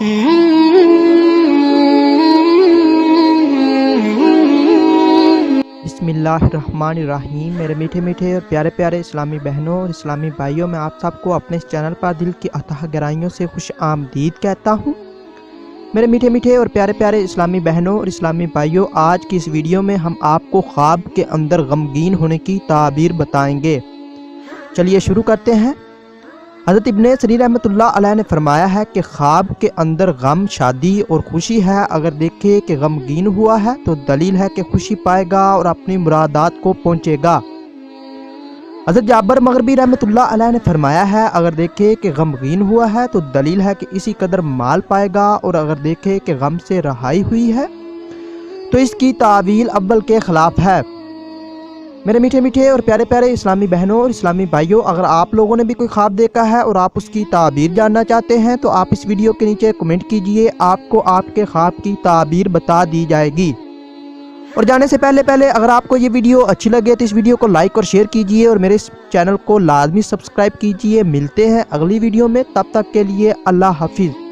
بسم اللہ الرحمن الرحیم۔ میرے میٹھے میٹھے اور پیارے پیارے اسلامی بہنوں اور اسلامی بھائیوں، میں آپ سب کو اپنے اس چینل پر دل کی اتھاہ گہرائیوں سے خوش آمدید کہتا ہوں۔ میرے میٹھے میٹھے اور پیارے پیارے اسلامی بہنوں اور اسلامی بھائیوں، آج کی اس ویڈیو میں ہم آپ کو خواب کے اندر غمگین ہونے کی تعبیر بتائیں گے۔ چلیے شروع کرتے ہیں۔ حضرت ابن سیرین رحمۃ اللہ علیہ نے فرمایا ہے کہ خواب کے اندر غم، شادی اور خوشی ہے۔ اگر دیکھے کہ غمگین ہوا ہے تو دلیل ہے کہ خوشی پائے گا اور اپنی مرادات کو پہنچے گا۔ حضرت جابر مغربی رحمۃ اللہ علیہ نے فرمایا ہے اگر دیکھے کہ غمگین ہوا ہے تو دلیل ہے کہ اسی قدر مال پائے گا، اور اگر دیکھے کہ غم سے رہائی ہوئی ہے تو اس کی تعویل اول کے خلاف ہے۔ میرے میٹھے میٹھے اور پیارے پیارے اسلامی بہنوں اور اسلامی بھائیوں، اگر آپ لوگوں نے بھی کوئی خواب دیکھا ہے اور آپ اس کی تعبیر جاننا چاہتے ہیں تو آپ اس ویڈیو کے نیچے کمنٹ کیجئے، آپ کو آپ کے خواب کی تعبیر بتا دی جائے گی۔ اور جانے سے پہلے اگر آپ کو یہ ویڈیو اچھی لگے تو اس ویڈیو کو لائک اور شیئر کیجئے اور میرے اس چینل کو لازمی سبسکرائب کیجئے۔ ملتے ہیں اگلی ویڈیو میں، تب تک کے لیے اللہ حافظ۔